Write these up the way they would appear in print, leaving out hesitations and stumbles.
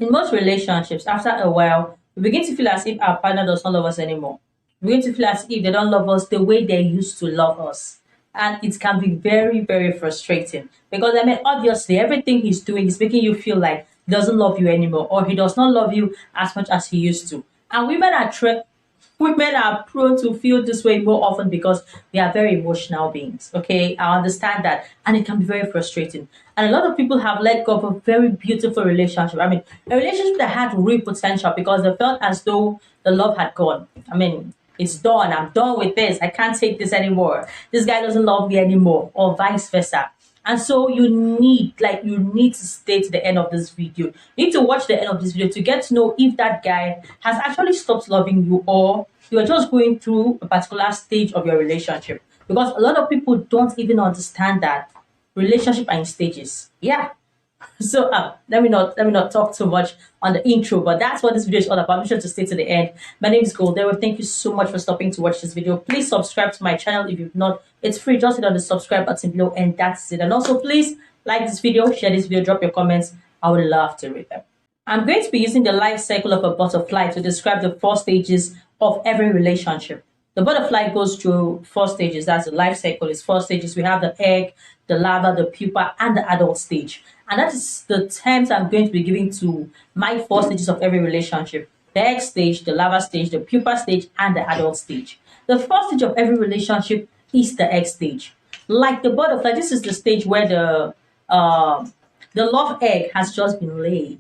In most relationships, after a while, we begin to feel as if our partner does not love us anymore. We begin to feel as if they don't love us the way they used to love us. And it can be very, very frustrating because I mean, obviously, everything he's doing is making you feel like he doesn't love you anymore or he does not love you as much as he used to. And women are prone to feel this way more often because they are very emotional beings. Okay, I understand that, and it can be very frustrating. And a lot of people have let go of a very beautiful relationship. I mean, a relationship that had real potential because they felt as though the love had gone. I mean, it's done. I'm done with this. I can't take this anymore. This guy doesn't love me anymore, or vice versa. And so you need to stay to the end of this video. You need to watch the end of this video to get to know if that guy has actually stopped loving you or you are just going through a particular stage of your relationship. Because a lot of people don't even understand that relationship are in stages. Yeah, so let me not talk too much on the intro, but that's what this video is all about. Be sure to stay to the end. My name is Goldero. Thank you so much for stopping to watch this video. Please subscribe to my channel if you've not. It's free. Just hit on the subscribe button below, and that's it. And also, please like this video, share this video, drop your comments. I would love to read them. I'm going to be using the life cycle of a butterfly to describe the 4 stages of every relationship. The butterfly goes through 4 stages. That's the life cycle. It's 4 stages. We have the egg, the larva, the pupa, and the adult stage. And that is the terms I'm going to be giving to my 4 stages of every relationship. The egg stage, the larva stage, the pupa stage, and the adult stage. The first stage of every relationship is the egg stage. Like the butterfly, this is the stage where the love egg has just been laid.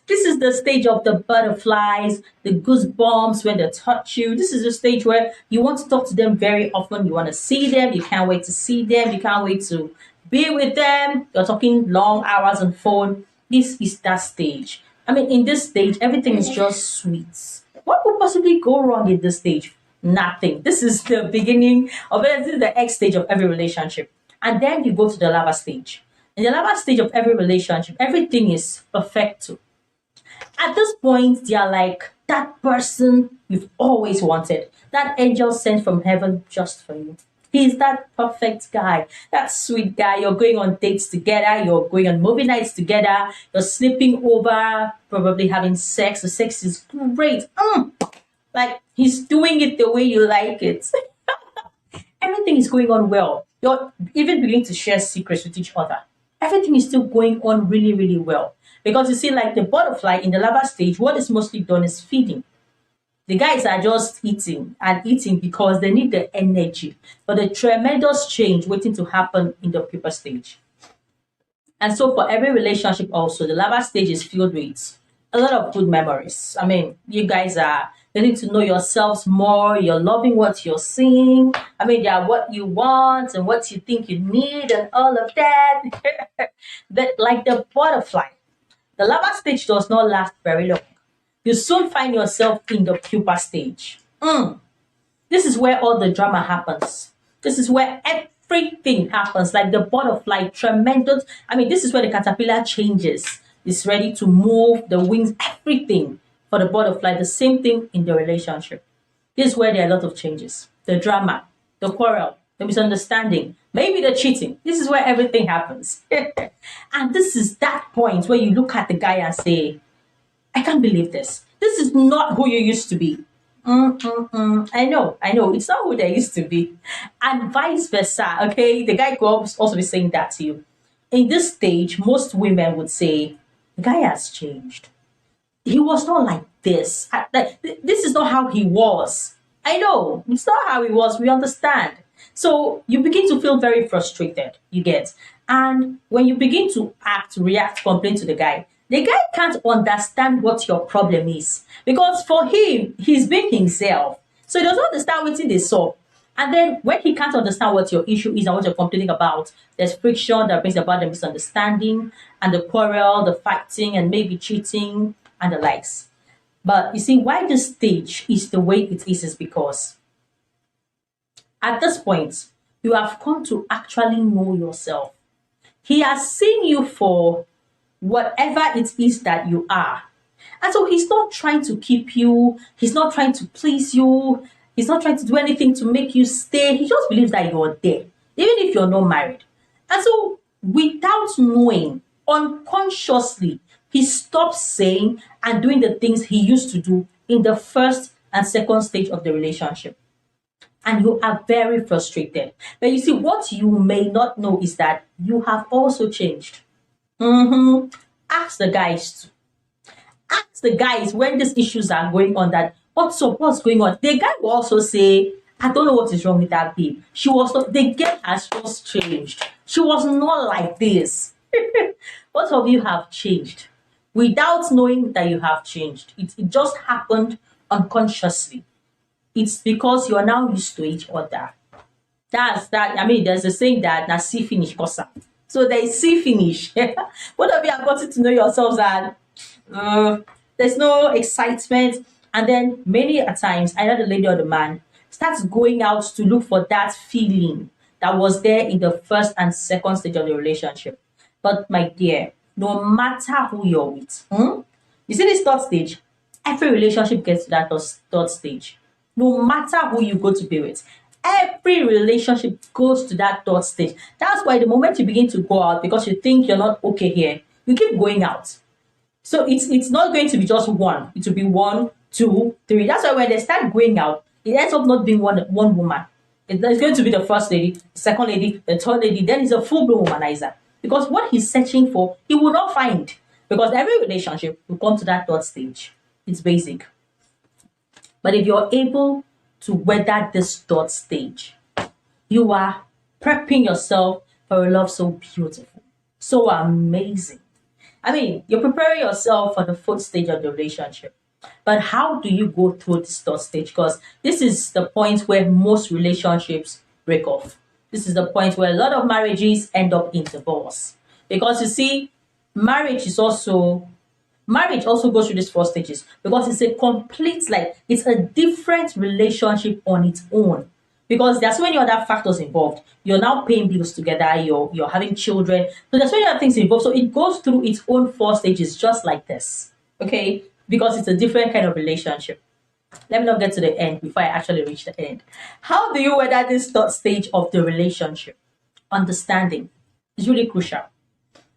This is the stage of the butterflies, the goosebumps when they touch you. This is the stage where you want to talk to them very often. You want to see them. You can't wait to see them. You can't wait to be with them. You're talking long hours on phone. This is that stage. I mean, in this stage, everything is just sweet. What could possibly go wrong in this stage? Nothing. This is the beginning of it. This is the X stage of every relationship. And then you go to the lava stage. In the lava stage of every relationship, everything is perfecto. At this point, they are like that person you've always wanted. That angel sent from heaven just for you. He's that perfect guy, that sweet guy. You're going on dates together. You're going on movie nights together. You're sleeping over, probably having sex. The sex is great. Like he's doing it the way you like it. Everything is going on well. You're even beginning to share secrets with each other. Everything is still going on really, really well. Because you see, like the butterfly in the larva stage, what is mostly done is feeding. The guys are just eating and eating because they need the energy. But the tremendous change waiting to happen in the pupa stage. And so for every relationship also, the larva stage is filled with a lot of good memories. I mean, you guys are getting to know yourselves more. You're loving what you're seeing. I mean, yeah, what you want and what you think you need and all of that. But like the butterfly, the larva stage does not last very long. You soon find yourself in the pupa stage. This is where all the drama happens. This is where everything happens. Like the butterfly, tremendous. I mean, this is where the caterpillar changes. It's ready to move, the wings, everything for the butterfly. The same thing in the relationship. This is where there are a lot of changes. The drama, the quarrel, the misunderstanding, maybe the cheating. This is where everything happens. And this is that point where you look at the guy and say, I can't believe this. This is not who you used to be. I know. It's not who they used to be. And vice versa, okay? The guy could also be saying that to you. In this stage, most women would say, the guy has changed. He was not like this. This is not how he was. I know. It's not how he was. We understand. So you begin to feel very frustrated, you get. And when you begin to act, react, complain to the guy can't understand what your problem is. Because for him, he's being himself. So he doesn't understand what they saw. And then when he can't understand what your issue is and what you're complaining about, there's friction that brings about the misunderstanding and the quarrel, the fighting, and maybe cheating and the likes. But you see, why this stage is the way it is because at this point, you have come to actually know yourself. He has seen you for whatever it is that you are. And so he's not trying to keep you. He's not trying to please you. He's not trying to do anything to make you stay. He just believes that you're there, even if you're not married. And so without knowing, unconsciously, He stops saying and doing the things he used to do in the first and second stage of the relationship. And you are very frustrated. But you see, what you may not know is that you have also changed. Mhm. Ask the guys. Ask the guys when these issues are going on that what's up, what's going on. The guy will also say, I don't know what is wrong with that babe. She was not, the girl has just changed. She was not like this. Both of you have changed without knowing that you have changed. It just happened unconsciously. It's because you're now used to each other. That's that. I mean, there's a saying that na see finish kosa. So there is see finish. Both of you have gotten to know yourselves and there's no excitement. And then many a times, either the lady or the man starts going out to look for that feeling that was there in the first and second stage of the relationship. But my dear, no matter who you're with, you see this third stage, every relationship gets to that third stage. No matter who you go to be with, every relationship goes to that third stage. That's why the moment you begin to go out because you think you're not okay here, you keep going out. So it's not going to be just one. It will be one, two, three. That's why when they start going out, it ends up not being one woman. It's going to be the first lady, the second lady, the third lady. Then it's a full-blown womanizer. Because what he's searching for, he will not find. Because every relationship will come to that third stage. It's basic. But if you're able to weather this third stage, you are prepping yourself for a love so beautiful, so amazing. I mean, you're preparing yourself for the fourth stage of the relationship. But how do you go through this third stage? Because this is the point where most relationships break off. This is the point where a lot of marriages end up in divorce. Because you see, marriage also goes through these four stages because it's a complete, like, it's a different relationship on its own. Because there's so many other factors involved. You're now paying bills together, you're having children. So there's so many other things involved. So it goes through its own four stages just like this. Okay? Because it's a different kind of relationship. Let me not get to the end before I actually reach the end. How do you weather this third stage of the relationship? Understanding is really crucial.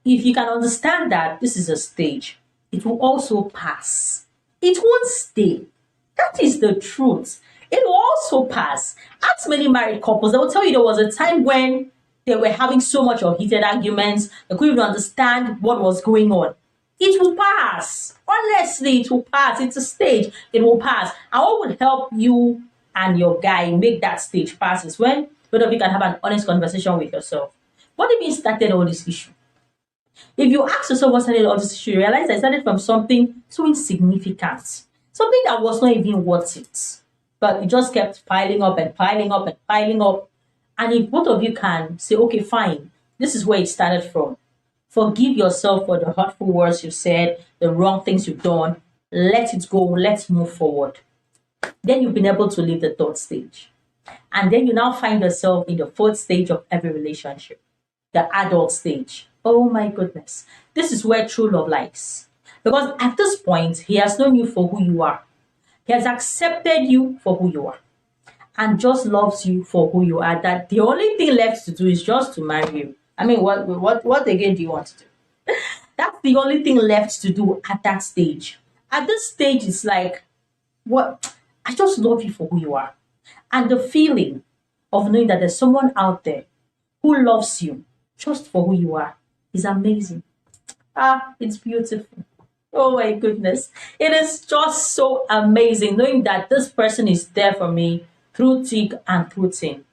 If you can understand that this is a stage, it will also pass. It won't stay. That is the truth. It will also pass. Ask many married couples, they will tell you there was a time when they were having so much of heated arguments, they couldn't even understand what was going on. It will pass. Honestly, it will pass. It's a stage. It will pass. And what would help you and your guy make that stage pass is when both of you can have an honest conversation with yourself. What even started all this issue? If you ask yourself what started all this issue, you realize that it started from something so insignificant. Something that was not even worth it. But it just kept piling up and piling up and piling up. And if both of you can say, okay, fine, this is where it started from. Forgive yourself for the hurtful words you said, the wrong things you've done. Let it go. Let's move forward. Then you've been able to leave the third stage. And then you now find yourself in the fourth stage of every relationship, the adult stage. Oh my goodness. This is where true love lies. Because at this point, he has known you for who you are. He has accepted you for who you are and just loves you for who you are. That the only thing left to do is just to marry you. I mean, what again do you want to do? That's the only thing left to do at that stage. At this stage, it's like, what? I just love you for who you are. And the feeling of knowing that there's someone out there who loves you just for who you are is amazing. It's beautiful. Oh my goodness. It is just so amazing knowing that this person is there for me through thick and through thin.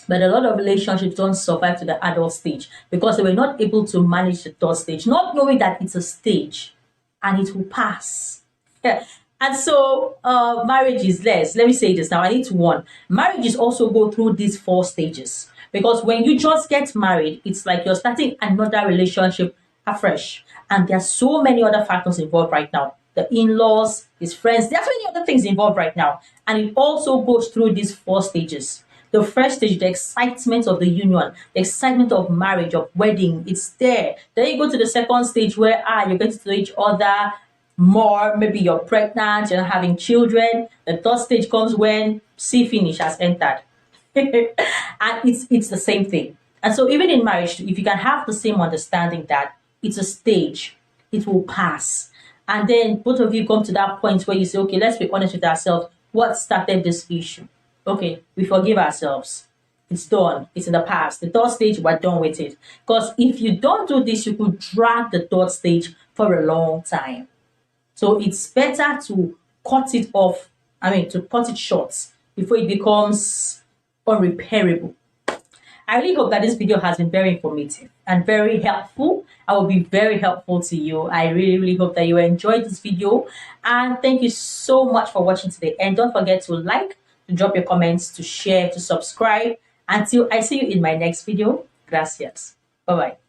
But a lot of relationships don't survive to the adult stage because they were not able to manage the third stage, not knowing that it's a stage and it will pass. And so marriage is less. Let me say this now. I need to warn. Marriages also go through these four stages because when you just get married, it's like you're starting another relationship afresh. And there are so many other factors involved right now. The in-laws, his friends, there's so many other things involved right now. And it also goes through these four stages. The first stage, the excitement of the union, the excitement of marriage, of wedding, it's there. Then you go to the second stage where you're getting to know each other more. Maybe you're pregnant, you're having children. The third stage comes when see finish has entered. And it's the same thing. And so even in marriage, if you can have the same understanding that it's a stage, it will pass. And then both of you come to that point where you say, okay, let's be honest with ourselves. What started this issue? Okay, we forgive ourselves. It's done. It's in the past. The third stage, we're done with it. Because if you don't do this, you could drag the third stage for a long time. So it's better to cut it off, to cut it short before it becomes unrepairable. I really hope that this video has been very informative and very helpful. I will be very helpful to you. I really, really hope that you enjoyed this video. And thank you so much for watching today. And don't forget to like, to drop your comments, to share, to subscribe. Until I see you in my next video. Gracias. Bye-bye.